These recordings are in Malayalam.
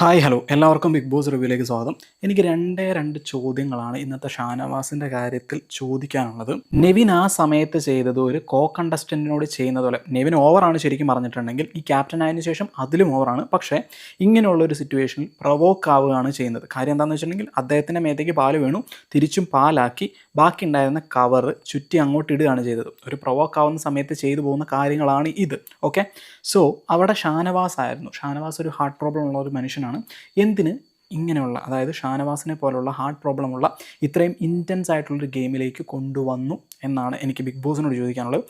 ഹായ് ഹലോ എല്ലാവർക്കും ബിഗ് ബോസ് റിവ്യൂയിലേക്ക് സ്വാഗതം. എനിക്ക് രണ്ട് ചോദ്യങ്ങളാണ് ഇന്നത്തെ ഷാനവാസിൻ്റെ കാര്യത്തിൽ ചോദിക്കാനുള്ളത്. നെവിൻ ആ സമയത്ത് ചെയ്തത് ഒരു കോ കണ്ടസ്റ്റൻറ്റിനോട് ചെയ്യുന്നത് പോലെ, നെവിൻ ഓവറാണ് ശരിക്കും പറഞ്ഞിട്ടുണ്ടെങ്കിൽ, ഈ ക്യാപ്റ്റൻ ആയതിനു ശേഷം അതിലും ഓവറാണ്. പക്ഷേ ഇങ്ങനെയുള്ളൊരു സിറ്റുവേഷനിൽ പ്രൊവോക്ക് ആവുകയാണ് ചെയ്യുന്നത്. കാര്യം എന്താണെന്ന് വെച്ചിട്ടുണ്ടെങ്കിൽ, അദ്ദേഹത്തിൻ്റെ മേത്തേക്ക് പാല് വീണു, തിരിച്ചും പാലാക്കി ബാക്കി ഉണ്ടായിരുന്ന കവർ ചുറ്റി അങ്ങോട്ട് ഇടുകയാണ് ചെയ്തത്. ഒരു പ്രൊവോക്ക് ആവുന്ന സമയത്ത് ചെയ്തു പോകുന്ന കാര്യങ്ങളാണ് ഇത്. ഓക്കെ, സോ അവിടെ ഷാനവാസ് ആയിരുന്നു. ഷാനവാസ് ഒരു ഹാർട്ട് പ്രോബ്ലം ഉള്ള ഒരു മനുഷ്യനാണ്. എന്തിന് ഇങ്ങനെയുള്ള, അതായത് ഷാനവാസിനെ പോലുള്ള ഹാർട്ട് പ്രോബ്ലമുള്ള ഇത്രയും ഇൻറ്റൻസ് ആയിട്ടുള്ളൊരു ഗെയിമിലേക്ക് കൊണ്ടുവന്നു എന്നാണ് എനിക്ക് ബിഗ് ബോസിനോട് ചോദിക്കാനുള്ളത്.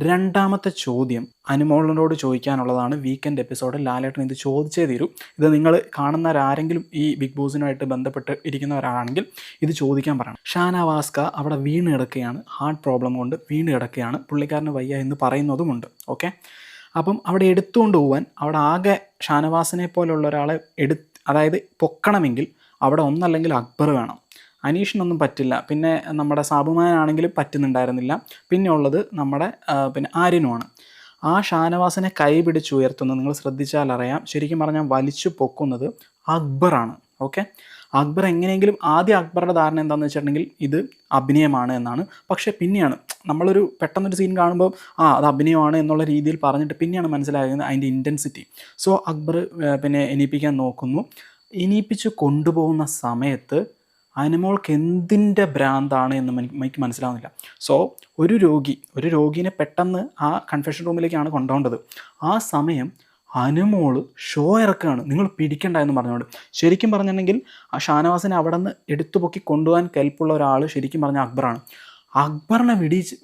രണ്ടാമത്തെ ചോദ്യം അനുമോളിനോട് ചോദിക്കാനുള്ളതാണ്. വീക്കെൻഡ് എപ്പിസോഡിൽ ലാലേട്ടൻ ഇത് ചോദിച്ചേ തീരൂ. ഇത് നിങ്ങൾ കാണുന്നവരാരെങ്കിലും ഈ ബിഗ് ബോസിനുമായിട്ട് ബന്ധപ്പെട്ട് ഇരിക്കുന്നവരാണെങ്കിൽ ഇത് ചോദിക്കാൻ പറയണം. ഷാനവാസ്ക അവിടെ വീണ് കിടക്കുകയാണ്, ഹാർട്ട് പ്രോബ്ലം കൊണ്ട് വീണ് കിടക്കുകയാണ്. പുള്ളിക്കാരന് വയ്യ എന്ന് പറയുന്നതുമുണ്ട്. ഓക്കെ, അപ്പം അവിടെ എടുത്തുകൊണ്ട് പോകാൻ അവിടെ ആകെ ഷാനവാസിനെ പോലുള്ള ഒരാളെ അതായത് പൊക്കണമെങ്കിൽ അവിടെ ഒന്നല്ലെങ്കിൽ അക്ബർ വേണം. അനീഷിനൊന്നും പറ്റില്ല. പിന്നെ നമ്മുടെ സാബുമാനാണെങ്കിലും പറ്റുന്നുണ്ടായിരുന്നില്ല. പിന്നെ ഉള്ളത് നമ്മുടെ ആര്യനുമാണ്. ആ ഷാനവാസിനെ കൈ പിടിച്ചുയർത്തുന്നത് നിങ്ങൾ ശ്രദ്ധിച്ചാൽ അറിയാം. ശരിക്കും പറഞ്ഞാൽ വലിച്ചു പൊക്കുന്നത് അക്ബറാണ്. ഓക്കെ, അക്ബർ എങ്ങനെയെങ്കിലും ആദ്യം അക്ബറുടെ ധാരണ എന്താണെന്ന് വെച്ചിട്ടുണ്ടെങ്കിൽ ഇത് അഭിനയമാണ് എന്നാണ്. പക്ഷേ പിന്നെയാണ് നമ്മളൊരു പെട്ടെന്നൊരു സീൻ കാണുമ്പോൾ അത് അഭിനയമാണ് എന്നുള്ള രീതിയിൽ പറഞ്ഞിട്ട് പിന്നെയാണ് മനസ്സിലാകുന്നത് അതിൻ്റെ ഇൻറ്റൻസിറ്റി. സോ അക്ബർ എണീപ്പിക്കാൻ നോക്കുന്നു. എണീപ്പിച്ച് കൊണ്ടുപോകുന്ന സമയത്ത് അനുമോൾക്ക് എന്തിൻ്റെ ഭ്രാന്താണ് എന്ന് എനിക്ക് മനസ്സിലാവുന്നില്ല. സോ ഒരു രോഗീനെ പെട്ടെന്ന് ആ കൺഫെഷൻ റൂമിലേക്കാണ് കൊണ്ടുപോകേണ്ടത്. ആ സമയം അനുമോൾ ഷോ ഇറക്കുകയാണ്, നിങ്ങൾ പിടിക്കണ്ട എന്ന് പറഞ്ഞുകൊണ്ട്. ശരിക്കും പറഞ്ഞിട്ടുണ്ടെങ്കിൽ ആ ഷാനവാസിനെ അവിടെ നിന്ന് എടുത്തുപൊക്കി കൊണ്ടുപോകാൻ കെൽപ്പുള്ള ഒരാൾ ശരിക്കും പറഞ്ഞാൽ അക്ബറാണ്. അക്ബറിനെ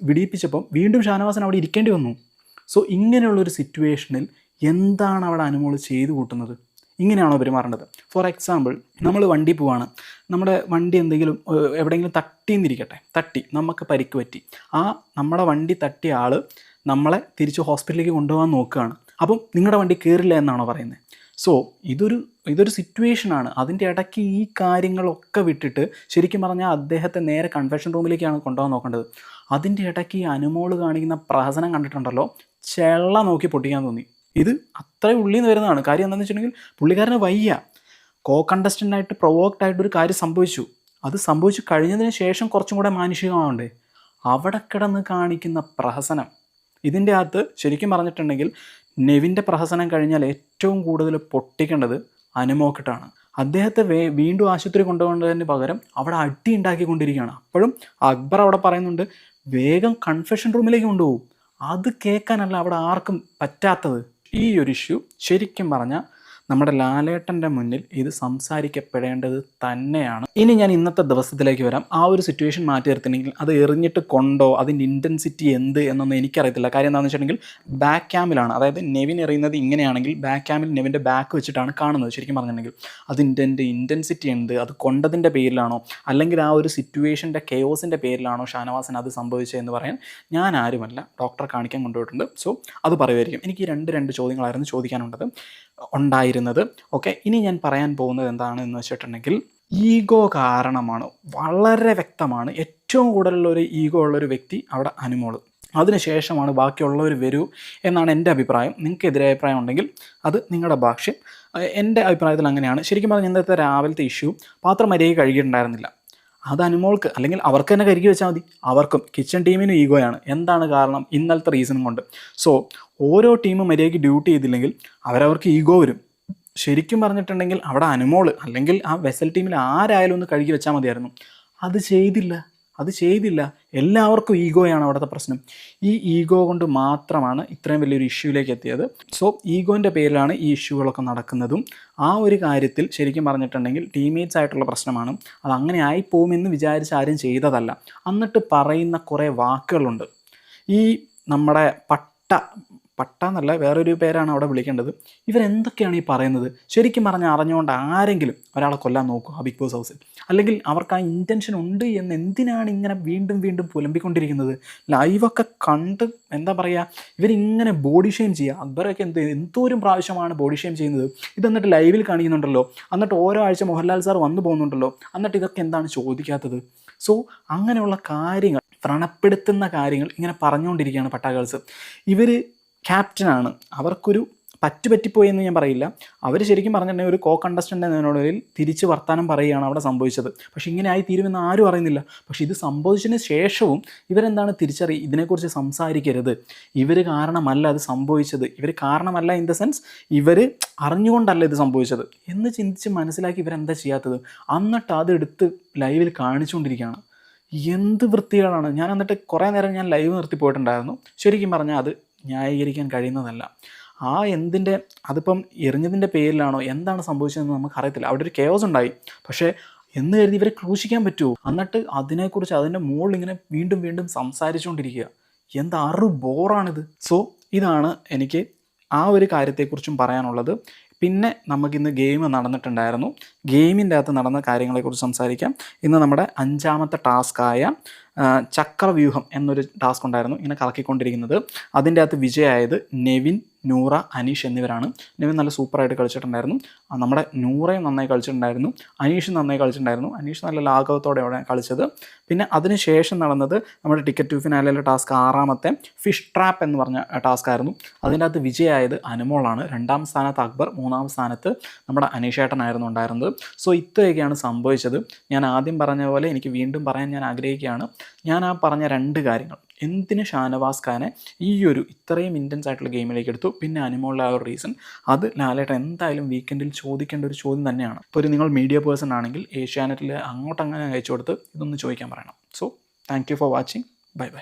വിടിയിപ്പിച്ചപ്പം വീണ്ടും ഷാനവാസിന് അവിടെ ഇരിക്കേണ്ടി വന്നു. സോ ഇങ്ങനെയുള്ളൊരു സിറ്റുവേഷനിൽ എന്താണ് അവിടെ അനുമോൾ ചെയ്തു കൂട്ടുന്നത്? ഇങ്ങനെയാണോ പെരുമാറേണ്ടത്? ഫോർ എക്സാമ്പിൾ, നമ്മൾ വണ്ടി പോവാണ്, നമ്മുടെ വണ്ടി എന്തെങ്കിലും എവിടെയെങ്കിലും തട്ടി നമുക്ക് പരിക്ക് പറ്റി. ആ നമ്മുടെ വണ്ടി തട്ടിയ ആൾ നമ്മളെ തിരിച്ച് ഹോസ്പിറ്റലിലേക്ക് കൊണ്ടുപോകാൻ നോക്കുകയാണ്. അപ്പം നിങ്ങളുടെ വണ്ടി കയറില്ല എന്നാണോ പറയുന്നത്? സോ ഇതൊരു സിറ്റുവേഷനാണ്. അതിൻ്റെ ഇടയ്ക്ക് ഈ കാര്യങ്ങളൊക്കെ വിട്ടിട്ട് ശരിക്കും പറഞ്ഞാൽ അദ്ദേഹത്തെ നേരെ കൺഫെഷൻ റൂമിലേക്കാണ് കൊണ്ടുപോകാൻ നോക്കേണ്ടത്. അതിൻ്റെ ഇടയ്ക്ക് ഈ അനുമോൾ കാണിക്കുന്ന പ്രഹസനം കണ്ടിട്ടുണ്ടല്ലോ, ചെള്ള നോക്കി പൊട്ടിക്കാൻ തോന്നി. ഇത് അത്രയും ഉള്ളിൽ നിന്ന് വരുന്നതാണ്. കാര്യം എന്താണെന്ന് വെച്ചിട്ടുണ്ടെങ്കിൽ, പുള്ളിക്കാരന് വയ്യ. കോ കണ്ടസ്റ്റൻ്റായിട്ട് പ്രൊവോക്ഡ് ആയിട്ടൊരു കാര്യം സംഭവിച്ചു. അത് സംഭവിച്ചു കഴിഞ്ഞതിന് ശേഷം കുറച്ചും കൂടെ മാനുഷികമാവണ്ടേ? അവിടെ കിടന്ന് കാണിക്കുന്ന പ്രഹസനം, ഇതിൻ്റെ അകത്ത് ശരിക്കും പറഞ്ഞിട്ടുണ്ടെങ്കിൽ നെവിൻ്റെ പ്രഹസനം കഴിഞ്ഞാൽ ഏറ്റവും കൂടുതൽ പൊട്ടിക്കേണ്ടത് അനുമോക്കിട്ടാണ്. അദ്ദേഹത്തെ വീണ്ടും ആശുപത്രി കൊണ്ടുപോകേണ്ടതിന് പകരം അവിടെ അടി ഉണ്ടാക്കിക്കൊണ്ടിരിക്കുകയാണ്. അപ്പോഴും അക്ബർ അവിടെ പറയുന്നുണ്ട് വേഗം കൺഫെഷൻ റൂമിലേക്ക് കൊണ്ടുപോകും. അത് കേൾക്കാനല്ല അവിടെ ആർക്കും പറ്റാത്തത്. ഈ ഒരു ഇഷ്യൂ ശരിക്കും പറഞ്ഞാൽ നമ്മുടെ ലാലേട്ടൻ്റെ മുന്നിൽ ഇത് സംസാരിക്കപ്പെടേണ്ടത് തന്നെയാണ്. ഇനി ഞാൻ ഇന്നത്തെ ദിവസത്തിലേക്ക് വരാം. ആ ഒരു സിറ്റുവേഷൻ മാറ്റി നിർത്തിയിട്ടുണ്ടെങ്കിൽ അത് എറിഞ്ഞിട്ട് കൊണ്ടോ അതിൻ്റെ ഇൻറ്റൻസിറ്റി എന്ത് എന്നൊന്നും എനിക്കറിയത്തില്ല. കാര്യം എന്താണെന്ന് വെച്ചിട്ടുണ്ടെങ്കിൽ ബാക്ക് ക്യാമിലാണ്, അതായത് നെവിൻ എറിയുന്നത് ഇങ്ങനെയാണെങ്കിൽ ബാക്ക് ക്യാമിൽ നെവിൻ്റെ ബാക്ക് വെച്ചിട്ടാണ് കാണുന്നത്. ശരിക്കും പറഞ്ഞിട്ടുണ്ടെങ്കിൽ അതിൻ്റെ ഇൻറ്റൻസിറ്റി ഉണ്ട്, അത് കൊണ്ടതിൻ്റെ പേരിലാണോ അല്ലെങ്കിൽ ആ ഒരു സിറ്റുവേഷൻ്റെ കെയോസിൻ്റെ പേരിലാണോ ഷാനവാസിന് അത് സംഭവിച്ചതെന്ന് പറയാൻ ഞാൻ ആരുമല്ല. ഡോക്ടറെ കാണിക്കാൻ കൊണ്ടുപോയിട്ടുണ്ട്. സോ അത് പറയുമായിരിക്കും. എനിക്ക് രണ്ട് ചോദ്യങ്ങളായിരുന്നു ചോദിക്കാനുള്ളത് ഉണ്ടായിരുന്നത്. ഓക്കെ, ഇനി ഞാൻ പറയാൻ പോകുന്നത് എന്താണെന്ന് വെച്ചിട്ടുണ്ടെങ്കിൽ, ഈഗോ കാരണമാണ്. വളരെ വ്യക്തമാണ്. ഏറ്റവും കൂടുതലുള്ളൊരു ഈഗോ ഉള്ളൊരു വ്യക്തി അവിടെ അനുമോൾ. അതിനുശേഷമാണ് ബാക്കിയുള്ളവർ വരൂ എന്നാണ് എൻ്റെ അഭിപ്രായം. നിങ്ങൾക്ക് എതിരഭിപ്രായം ഉണ്ടെങ്കിൽ അത് നിങ്ങളുടെ ഭാഷ്യം. എൻ്റെ അഭിപ്രായത്തിൽ അങ്ങനെയാണ്. ശരിക്കും പറഞ്ഞാൽ ഇന്നത്തെ രാവിലത്തെ ഇഷ്യൂ പാത്രം മര്യാദയ്ക്ക് കഴുകിയിട്ടുണ്ടായിരുന്നില്ല. അത് അനുമോൾക്ക് അല്ലെങ്കിൽ അവർക്ക് തന്നെ കരുകി വെച്ചാൽ മതി. അവർക്കും കിച്ചൺ ടീമിനും ഈഗോയാണ്. എന്താണ് കാരണം? ഇന്നലത്തെ റീസണും കൊണ്ട്. സോ ഓരോ ടീമും മര്യാദയ്ക്ക് ഡ്യൂട്ടി ചെയ്തില്ലെങ്കിൽ അവരവർക്ക് ഈഗോ വരും. ശരിക്കും പറഞ്ഞിട്ടുണ്ടെങ്കിൽ അവിടെ അനുമോൾ അല്ലെങ്കിൽ ആ വെസൽ ടീമിൽ ആരായാലും ഒന്ന് കഴുകി വെച്ചാൽ മതിയായിരുന്നു. അത് ചെയ്തില്ല. എല്ലാവർക്കും ഈഗോയാണ് അവിടുത്തെ പ്രശ്നം. ഈ ഈഗോ കൊണ്ട് മാത്രമാണ് ഇത്രയും വലിയൊരു ഇഷ്യൂയിലേക്ക് എത്തിയത്. സോ ഈഗോൻ്റെ പേരിലാണ് ഈ ഇഷ്യൂകളൊക്കെ നടക്കുന്നതും. ആ ഒരു കാര്യത്തിൽ ശരിക്കും പറഞ്ഞിട്ടുണ്ടെങ്കിൽ ടീംമേറ്റ്സ് ആയിട്ടുള്ള പ്രശ്നമാണ്. അത് അങ്ങനെ ആയിപ്പോകുമെന്ന് വിചാരിച്ച് ആരും ചെയ്തതല്ല. എന്നിട്ട് പറയുന്ന കുറേ വാക്കുകളുണ്ട്. ഈ നമ്മുടെ പട്ട എന്നല്ല, വേറൊരു പേരാണ് അവിടെ വിളിക്കേണ്ടത്. ഇവരെന്തൊക്കെയാണ് ഈ പറയുന്നത്? ശരിക്കും പറഞ്ഞാൽ അറിഞ്ഞുകൊണ്ട് ആരെങ്കിലും ഒരാളെ കൊല്ലാൻ നോക്കും ആ ബിഗ് ബോസ് ഹൗസിൽ? അല്ലെങ്കിൽ അവർക്ക് ആ ഇൻറ്റൻഷൻ ഉണ്ട് എന്ന് എന്തിനാണ് ഇങ്ങനെ വീണ്ടും പുലമ്പിക്കൊണ്ടിരിക്കുന്നത്? ലൈവൊക്കെ കണ്ട് എന്താ പറയുക, ഇവരിങ്ങനെ ബോഡി ഷെയിം ചെയ്യുക. അക്ബറൊക്കെ എന്തോരം പ്രാവശ്യമാണ് ബോഡി ഷെയിം ചെയ്യുന്നത്. ഇതെന്നിട്ട് ലൈവിൽ കാണിക്കുന്നുണ്ടല്ലോ, എന്നിട്ട് ഓരോ ആഴ്ച മോഹൻലാൽ സാർ വന്നു പോകുന്നുണ്ടല്ലോ, എന്നിട്ട് ഇതൊക്കെ എന്താണ് ചോദിക്കാത്തത്? സോ അങ്ങനെയുള്ള കാര്യങ്ങൾ, വ്രണപ്പെടുത്തുന്ന കാര്യങ്ങൾ ഇങ്ങനെ പറഞ്ഞുകൊണ്ടിരിക്കുകയാണ് പട്ടാ ഗേൾസ്. ഇവർ ക്യാപ്റ്റനാണ്, അവർക്കൊരു പറ്റിപ്പോയി എന്ന് ഞാൻ പറയില്ല. അവർ ശരിക്കും പറഞ്ഞിട്ടുണ്ടെങ്കിൽ ഒരു കണ്ടസ്റ്റൻ്റ് എന്നതിനോടിൽ തിരിച്ച് വർത്താനം പറയുകയാണ് അവിടെ സംഭവിച്ചത്. പക്ഷേ ഇങ്ങനെ ആയി തീരുമെന്ന് ആരും അറിയുന്നില്ല. പക്ഷേ ഇത് സംഭവിച്ചതിന് ശേഷവും ഇവരെന്താണ് ഇതിനെക്കുറിച്ച് സംസാരിക്കരുത്, ഇവർ കാരണമല്ല അത് സംഭവിച്ചത്, ഇവർ കാരണമല്ല ഇൻ ദ സെൻസ് ഇവർ അറിഞ്ഞുകൊണ്ടല്ല ഇത് സംഭവിച്ചത് എന്ന് ചിന്തിച്ച് മനസ്സിലാക്കി ഇവരെന്താ ചെയ്യാത്തത്? എന്നിട്ട് അതെടുത്ത് ലൈവിൽ കാണിച്ചുകൊണ്ടിരിക്കുകയാണ്. എന്ത് വൃത്തികളാണ്. ഞാൻ എന്നിട്ട് കുറേ നേരം ഞാൻ ലൈവ് നിർത്തി പോയിട്ടുണ്ടായിരുന്നു. ശരിക്കും പറഞ്ഞാൽ അത് ന്യായീകരിക്കാൻ കഴിയുന്നതല്ല. അതിപ്പം എറിഞ്ഞതിൻ്റെ പേരിലാണോ എന്താണ് സംഭവിച്ചതെന്ന് നമുക്കറിയത്തില്ല. അവിടെ ഒരു കെയോസ് ഉണ്ടായി. പക്ഷേ എന്ന് കരുതി ഇവരെ ക്രൂശിക്കാൻ പറ്റുമോ? എന്നിട്ട് അതിനെക്കുറിച്ച് അതിൻ്റെ മുകളിൽ ഇങ്ങനെ വീണ്ടും വീണ്ടും സംസാരിച്ചുകൊണ്ടിരിക്കുക. ബോറാണിത്. സോ ഇതാണ് എനിക്ക് ആ ഒരു കാര്യത്തെക്കുറിച്ചും പറയാനുള്ളത്. പിന്നെ നമുക്കിന്ന് ഗെയിം നടന്നിട്ടുണ്ടായിരുന്നു. ഗെയിമിൻ്റെ അകത്ത് നടന്ന കാര്യങ്ങളെക്കുറിച്ച് സംസാരിക്കാം. ഇന്ന് നമ്മുടെ 5ാമത്തെ ടാസ്ക്കായ ചക്രവ്യൂഹം എന്നൊരു ടാസ്ക് ഉണ്ടായിരുന്നു, ഇങ്ങനെ കറക്കിക്കൊണ്ടിരിക്കുന്നത്. അതിൻ്റെ അകത്ത് വിജയമായത് നെവിൻ, നൂറ, അനീഷ് എന്നിവരാണ്. നെവിൻ നല്ല സൂപ്പറായിട്ട് കളിച്ചിട്ടുണ്ടായിരുന്നു. നമ്മുടെ നൂറയും നന്നായി കളിച്ചിട്ടുണ്ടായിരുന്നു. അനീഷും നന്നായി കളിച്ചിട്ടുണ്ടായിരുന്നു. അനീഷ് നല്ല ലാഘവത്തോടെയാണ് കളിച്ചത്. പിന്നെ അതിന് ശേഷം നടന്നത് നമ്മുടെ ടിക്കറ്റ് ടു ഫിനാലയിലെ ടാസ്ക് 6ാമത്തെ ഫിഷ് ട്രാപ്പ് എന്ന് പറഞ്ഞ ടാസ്ക് ആയിരുന്നു. അതിൻ്റെ അകത്ത് വിജയമായത് അനുമോളാണ്. 2ാം സ്ഥാനത്ത് അക്ബർ, 3ാം സ്ഥാനത്ത് നമ്മുടെ അനീഷേട്ടനായിരുന്നു ഉണ്ടായിരുന്നത്. സോ ഇത്രയൊക്കെയാണ് സംഭവിച്ചത്. ഞാൻ ആദ്യം പറഞ്ഞ പോലെ എനിക്ക് വീണ്ടും പറയാൻ ഞാൻ ആഗ്രഹിക്കുകയാണ്, ഞാൻ ആ പറഞ്ഞ 2 കാര്യങ്ങൾ എന്തിന് ഷാനവാസ് ഖാനെ ഈ ഒരു ഇത്രയും ഇൻറ്റൻസ് ആയിട്ടുള്ള ഗെയിമിലേക്ക് എടുത്തു, പിന്നെ അനുമോളുടെ ആ ഒരു റീസൺ, അത് ലാലേട്ടൻ എന്തായാലും വീക്കെൻഡിൽ ചോദിക്കേണ്ട ഒരു ചോദ്യം തന്നെയാണ്. ഇപ്പോൾ നിങ്ങൾ മീഡിയ പേഴ്സൺ ആണെങ്കിൽ ഏഷ്യാനെറ്റിൽ അങ്ങോട്ടങ്ങനെ അയച്ചു കൊടുത്ത് ഇതൊന്ന് ചോദിക്കാൻ പറയണം. So thank you for watching. Bye bye.